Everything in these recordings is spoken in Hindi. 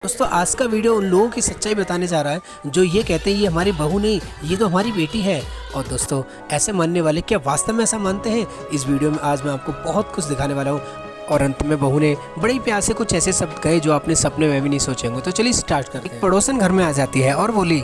दोस्तों आज का वीडियो उन लोगों की सच्चाई बताने जा रहा है जो ये कहते हैं ये हमारी बहू नहीं, ये तो हमारी बेटी है। और दोस्तों ऐसे मानने वाले क्या वास्तव में ऐसा मानते हैं? इस वीडियो में आज मैं आपको बहुत कुछ दिखाने वाला हूँ। और अंत में बहू ने बड़े ही प्यार से कुछ ऐसे शब्द कहे जो आपने सपने में भी नहीं सोचे होंगे। तो चलिए स्टार्ट करते हैं। पड़ोसन घर में आ जाती है और बोली,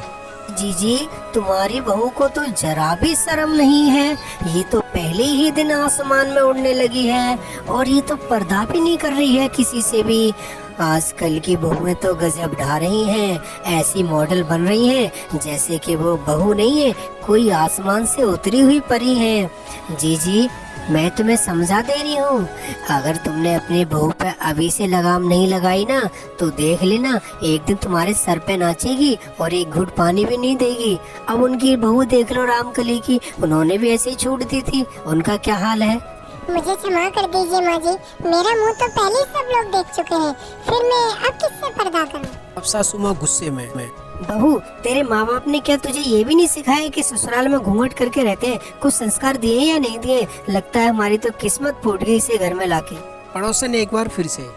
जीजी तुम्हारी बहू को तो जरा भी शर्म नहीं है। ये तो पहले ही दिन आसमान में उड़ने लगी है और ये तो पर्दा भी नहीं कर रही है किसी से भी। आजकल की बहुएं तो गजब ढा रही हैं, ऐसी मॉडल बन रही हैं जैसे कि वो बहू नहीं है, कोई आसमान से उतरी हुई परी है। जीजी मैं तुम्हें समझा दे रही हूँ, अगर तुमने अपनी बहू पे अभी से लगाम नहीं लगाई ना तो देख लेना एक दिन तुम्हारे सर पे नाचेगी और एक घूंट पानी भी नहीं देगी। अब उनकी बहू देख लो रामकली की, उन्होंने भी ऐसे ही छूट दी थी, उनका क्या हाल है। मुझे क्षमा कर दीजिए माँ जी, मेरा मुंह तो पहले ही सब लोग देख चुके हैं, फिर मैं अब किससे पर्दा करूं? अब सासू माँ गुस्से में बहू तेरे माँ बाप ने क्या तुझे ये भी नहीं सिखाया कि ससुराल में घूंघट करके रहते हैं? कुछ संस्कार दिए या नहीं दिए? लगता है हमारी तो किस्मत फूट गई इसे घर में लाके। पड़ोसन ने एक बार फिर से,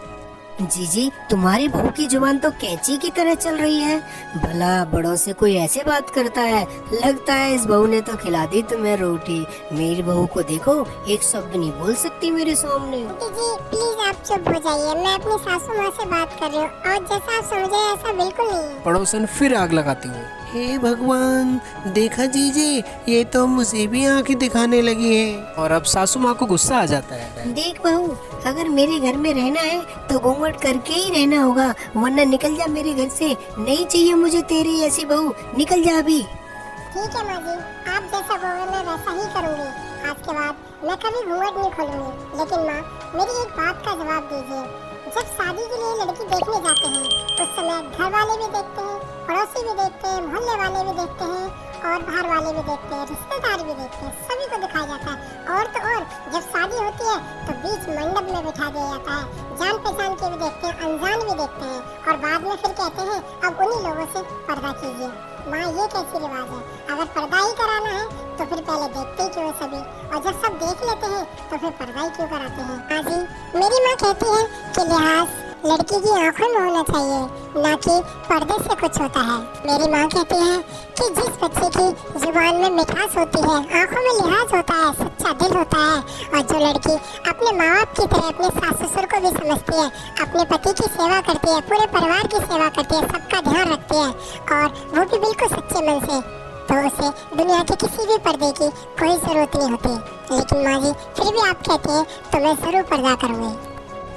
जीजी तुम्हारी बहू की जुबान तो कैंची की तरह चल रही है। भला बड़ों से कोई ऐसे बात करता है? लगता है इस बहू ने तो खिला दी तुम्हें रोटी। मेरी बहू को देखो, एक शब्द नहीं बोल सकती मेरे सामने। जी प्लीज आप चुप हो जाइए, मैं अपनी सासू माँ से बात कर रही हूँ और जैसा आप समझे ऐसा बिल्कुल नहीं है। पड़ोसन फिर आग लगाती हुई, हे भगवान देखा जीजी, ये तो मुझे भी आंखें दिखाने लगी है। और अब सासू माँ को गुस्सा आ जाता है। देख बहू, अगर मेरे घर में रहना है तो घूंघट करके ही रहना होगा, वरना निकल जा मेरे घर से। नहीं चाहिए मुझे तेरी ऐसी बहू, निकल जा अभी। ठीक है माँ जी, आप जैसा बोलोगे मैं वैसा ही करूँगी। आज के बाद मैं कभी घूंघट नहीं खोलूंगी। लेकिन माँ मेरी एक बात का जवाब दीजिए, जब शादी के लिए लड़की देखने जाते हैं उस समय घर वाले भी देखते हैं, पड़ोसी भी देखते हैं, मोहल्ले वाले भी देखते हैं और बाहर वाले भी देखते हैं, रिश्तेदार भी देखते हैं, सभी को दिखाया जाता है। और तो और जब शादी होती है तो बीच मंडप में बिठा दिया जाता है, जान पहचान के भी देखते हैं, अनजान भी देखते हैं और बाद में फिर कहते हैं अब उन्हीं लोगों से पर्दा कीजिए। माँ ये कैसी रिवाज है? अगर पर्दा ही कराना है तो फिर पहले देखते ही क्यों है सभी, और जब सब देख लेते हैं तो फिर पर्दा ही क्यों कराते हैं? हाँ जी, मेरी माँ कहती है कि लिहाज लड़की की आंखों में होना चाहिए, ना कि पर्दे से कुछ होता है। मेरी माँ कहती है कि जिस बच्चे की जुबान में मिठास होती है, आंखों में लिहाज होता है, सच्चा दिल होता है, और जो लड़की अपने माँ बाप की तरह अपने सास ससुर को भी समझती है, अपने पति की सेवा करती है, पूरे परिवार की सेवा करती है, सबका ध्यान रखती है और वो भी बिल्कुल सच्चे मन से, तो उसे दुनिया के किसी भी पर्दे की कोई जरूरत नहीं होती। लेकिन माँ जी फिर भी आप कहते हैं तो मैं जरूर पर्दा करूँगी।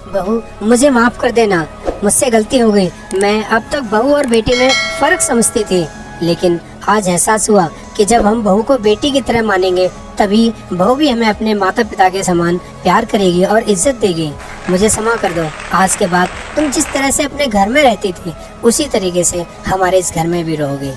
बहू मुझे माफ कर देना, मुझसे गलती हो गई। मैं अब तक बहू और बेटी में फर्क समझती थी, लेकिन आज एहसास हुआ कि जब हम बहू को बेटी की तरह मानेंगे तभी बहू भी हमें अपने माता पिता के समान प्यार करेगी और इज्जत देगी। मुझे क्षमा कर दो, आज के बाद तुम जिस तरह से अपने घर में रहती थी उसी तरीके से हमारे इस घर में भी रहोगे।